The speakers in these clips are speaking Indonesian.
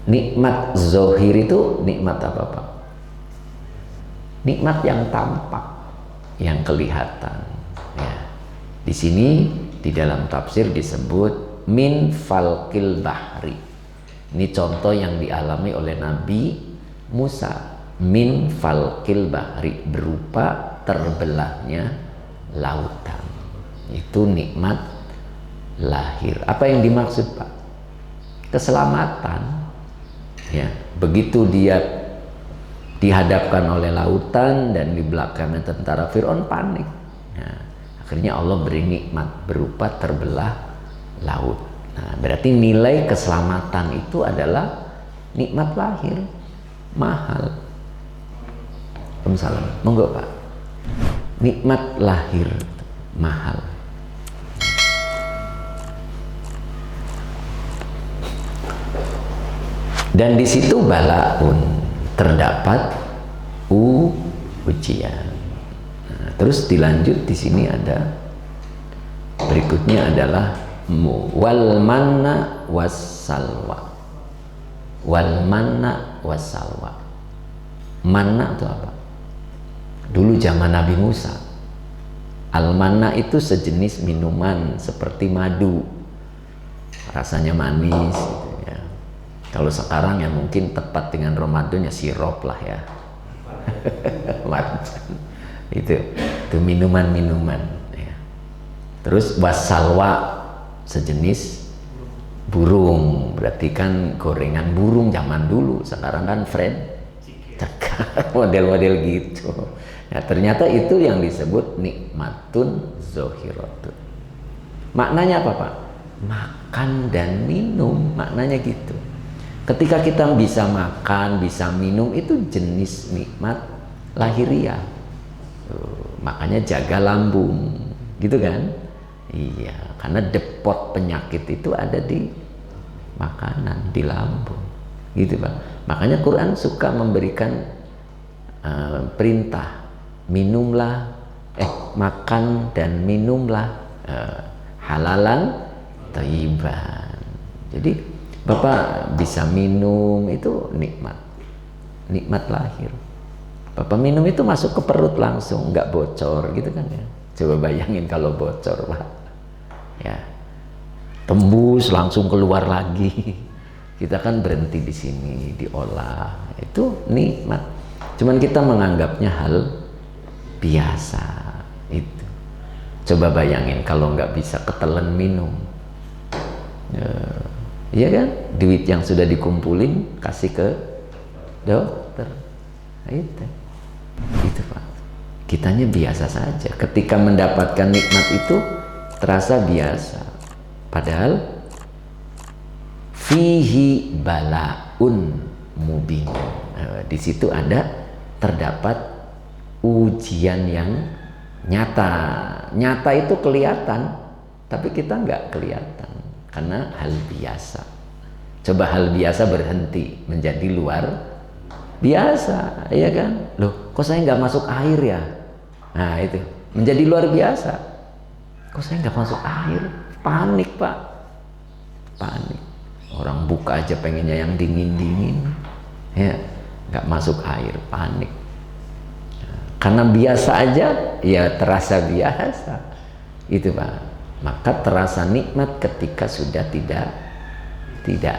Nikmat zohir itu nikmat apa Pak? Nikmat yang tampak, yang kelihatan. Ya. Di sini di dalam tafsir disebut min falqil bahri. Ini contoh yang dialami oleh Nabi Musa. Min falqil bahri, berupa terbelahnya lautan. Itu nikmat lahir. Apa yang dimaksud Pak? Keselamatan. Ya, begitu dia dihadapkan oleh lautan dan di belakangnya tentara, Fir'aun panik. Nah, akhirnya Allah beri nikmat berupa terbelah laut. Nah, berarti nilai keselamatan itu adalah nikmat lahir, mahal. Waalaikumsalam. Monggo Pak. Nikmat lahir mahal. Dan di situ balaun, terdapat ujian. Nah, terus dilanjut di sini ada berikutnya adalah wal manna wassalwa. Wal manna wassalwa. Manna itu apa? Dulu zaman Nabi Musa, al manna itu sejenis minuman seperti madu, rasanya manis gitu ya. Kalau sekarang ya mungkin tepat dengan Ramadan ya sirup lah ya. itu minuman-minuman ya. Terus wassalwa sejenis burung, berarti kan gorengan burung zaman dulu. Sekarang kan fried cekar, model-model gitu. Nah, ternyata itu yang disebut nikmatun zohiratun. Maknanya apa Pak? Makan dan minum, maknanya gitu. Ketika kita bisa makan, bisa minum, itu jenis nikmat lahiriah. Makanya jaga lambung, gitu kan? Iya, karena depot penyakit itu ada di makanan, di lambung, gitu Pak. Makanya Quran suka memberikan perintah, minumlah, makan dan minumlah halalan thayyiban. Jadi Bapak bisa minum, itu nikmat lahir. Bapak minum itu masuk ke perut langsung, nggak bocor gitu kan ya. Coba bayangin kalau bocor Pak, ya tembus langsung keluar lagi. Kita kan berhenti di sini, diolah, itu nikmat. Cuman kita menganggapnya hal biasa itu. Coba bayangin kalau nggak bisa ketelan minum. Iya kan, duit yang sudah dikumpulin kasih ke dokter. Itu Pak, kitanya biasa saja. Ketika mendapatkan nikmat itu terasa biasa, padahal fihi balaun mubin. Di situ terdapat ujian yang nyata. Nyata itu kelihatan, tapi kita nggak kelihatan. Karena hal biasa. Coba hal biasa berhenti menjadi luar biasa, ya kan? Loh, kok saya nggak masuk air ya? Nah itu menjadi luar biasa. Kok saya nggak masuk air? Panik Pak, panik. Orang buka aja pengennya yang dingin-dingin, ya nggak masuk air, panik. Karena biasa aja, ya terasa biasa, itu Pak. Maka terasa nikmat ketika sudah tidak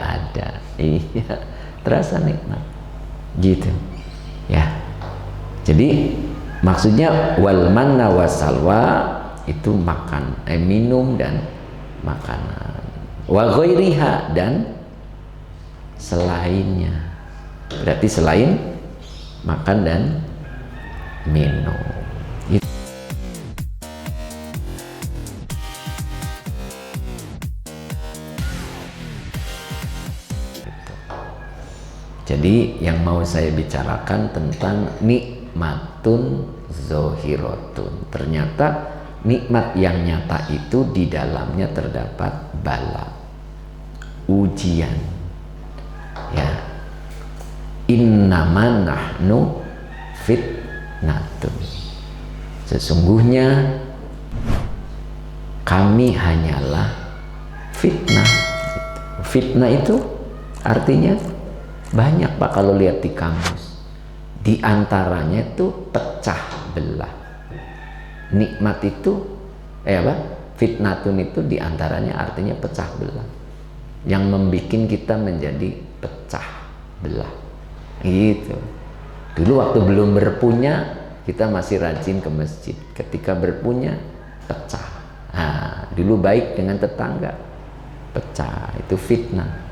ada. Iya, terasa nikmat gitu ya. Jadi maksudnya wal manna wassalwa itu makan, minum dan makanan. Wa ghairiha, dan selainnya, berarti selain makan dan minum. Jadi yang mau saya bicarakan tentang nikmatun zohiratun. Ternyata nikmat yang nyata itu di dalamnya terdapat bala, ujian. Ya, innama nahnu fitnatun. Sesungguhnya kami hanyalah fitnah. Fitnah itu artinya Banyak Pak kalau lihat di kamus. Di antaranya itu pecah belah. Nikmat itu fitnatun itu di antaranya artinya pecah belah. Yang membikin kita menjadi pecah belah. Gitu. Dulu waktu belum berpunya kita masih rajin ke masjid. Ketika berpunya pecah. Nah, dulu baik dengan tetangga, pecah, itu fitnah.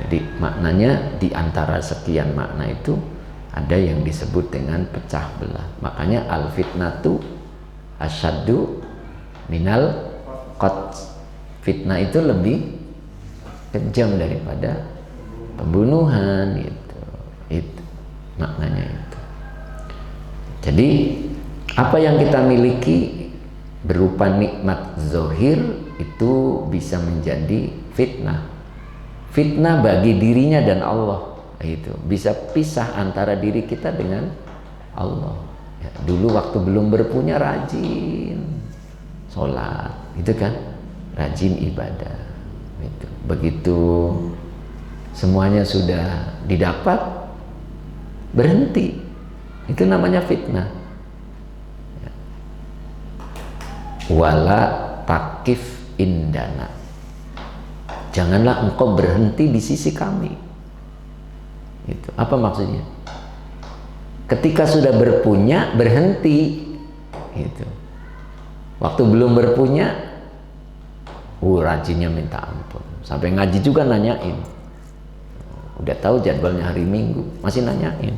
Jadi maknanya di antara sekian makna itu ada yang disebut dengan pecah belah. Makanya al fitnatu asyaddu minal qatl. Fitnah itu lebih kejam daripada pembunuhan, itu maknanya itu. Jadi apa yang kita miliki berupa nikmat zohir itu bisa menjadi fitnah. Fitnah bagi dirinya dan Allah, itu bisa pisah antara diri kita dengan Allah. Ya, dulu waktu belum berpunya rajin sholat, itu kan, rajin ibadah. Itu. Begitu semuanya sudah didapat, berhenti, itu namanya fitnah. Ya. Wala takif indana. Janganlah engkau berhenti di sisi kami. Itu apa maksudnya? Ketika sudah berpunya berhenti. Itu. Waktu belum berpunya, rajinnya minta ampun. Sampai ngaji juga nanyain. Udah tahu jadwalnya hari Minggu, masih nanyain.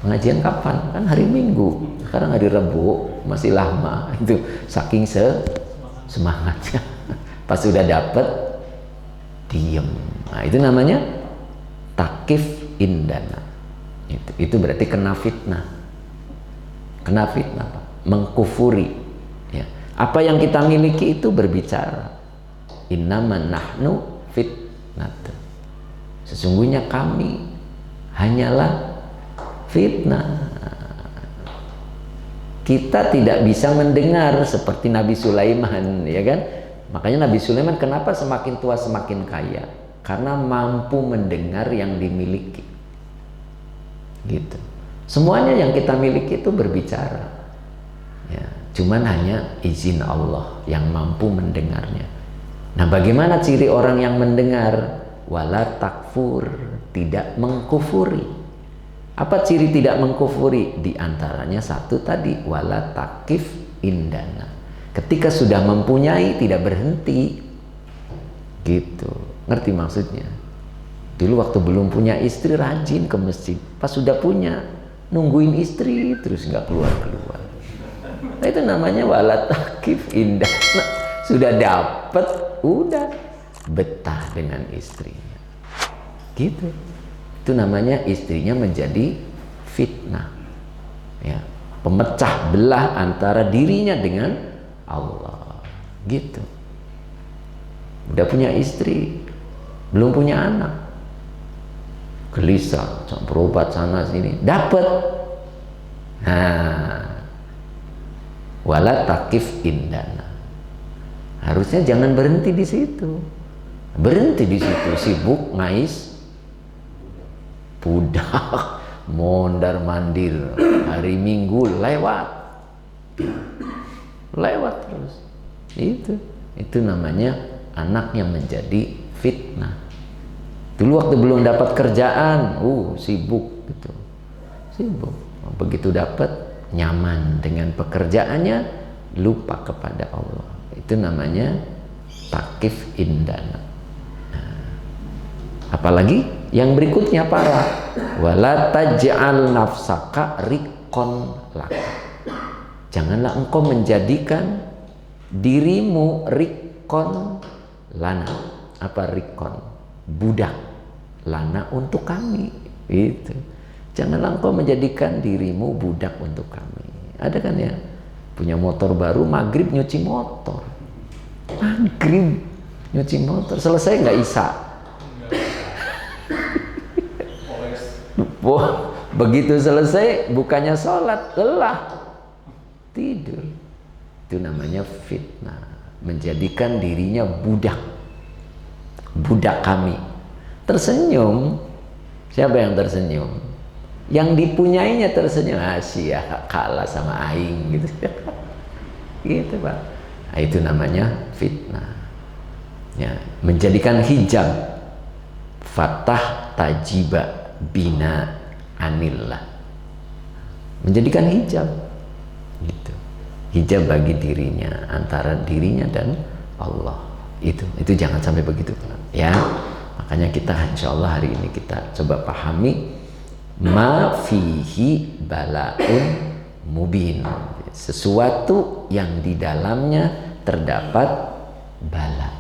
Pengajian kapan? Kan hari Minggu. Sekarang hari Rabu, masih lama. Itu saking semangatnya. Pas sudah dapat, diem. Nah, itu namanya takif indana. Itu berarti kena fitnah. Kena fitnah, Pak. Mengkufuri. Ya. Apa yang kita miliki itu berbicara. Innama nahnu fitnah. Sesungguhnya kami hanyalah fitnah. Kita tidak bisa mendengar seperti Nabi Sulaiman, ya kan? Makanya Nabi Sulaiman kenapa semakin tua semakin kaya? Karena mampu mendengar yang dimiliki. Gitu. Semuanya yang kita miliki itu berbicara. Ya, cuman hanya izin Allah yang mampu mendengarnya. Nah, bagaimana ciri orang yang mendengar? Wala takfur, tidak mengkufuri. Apa ciri tidak mengkufuri? Di antaranya satu tadi, wala takif indana. Ketika sudah mempunyai tidak berhenti, gitu. Ngerti maksudnya? Dulu waktu belum punya istri rajin ke masjid, pas sudah punya nungguin istri terus nggak keluar. Nah, itu namanya wala takif indah. Nah, sudah dapat, udah betah dengan istrinya, gitu. Itu namanya istrinya menjadi fitnah, ya, pemecah belah antara dirinya dengan Allah, gitu. Udah punya istri, belum punya anak, gelisah, berobat sana sini, dapat. Nah, wala takif indana. Harusnya jangan berhenti di situ. Berhenti di situ, sibuk ngais budak, mondar mandir, hari Minggu lewat terus. Itu namanya anak yang menjadi fitnah. Dulu waktu belum dapat kerjaan, sibuk gitu, sibuk. Begitu dapat, nyaman dengan pekerjaannya, lupa kepada Allah. Itu namanya takif indana. Nah, apalagi yang berikutnya parah, wala taj'al nafsaka riqon laka. Janganlah engkau menjadikan dirimu riqon lana. Apa riqon? Budak lana untuk kami. Itu. Janganlah engkau menjadikan dirimu budak untuk kami. Ada kan ya, punya motor baru, maghrib nyuci motor. Maghrib nyuci motor, selesai nggak isa. Begitu selesai, bukannya sholat, lelah, tidur. Itu namanya fitnah, menjadikan dirinya budak kami. tersenyum. Siapa yang tersenyum? Yang dipunyainya tersenyum. Sia kalah sama aing gitu. Gitu Pak. Nah, itu namanya fitnah. Ya, menjadikan hijab. Fatah tajiba bina anillah. Menjadikan hijab. Gitu. Hijab bagi dirinya, antara dirinya dan Allah. Itu jangan sampai begitu ya. Makanya kita insya Allah hari ini kita coba pahami ma fihi balaun mubin, sesuatu yang di dalamnya terdapat bala.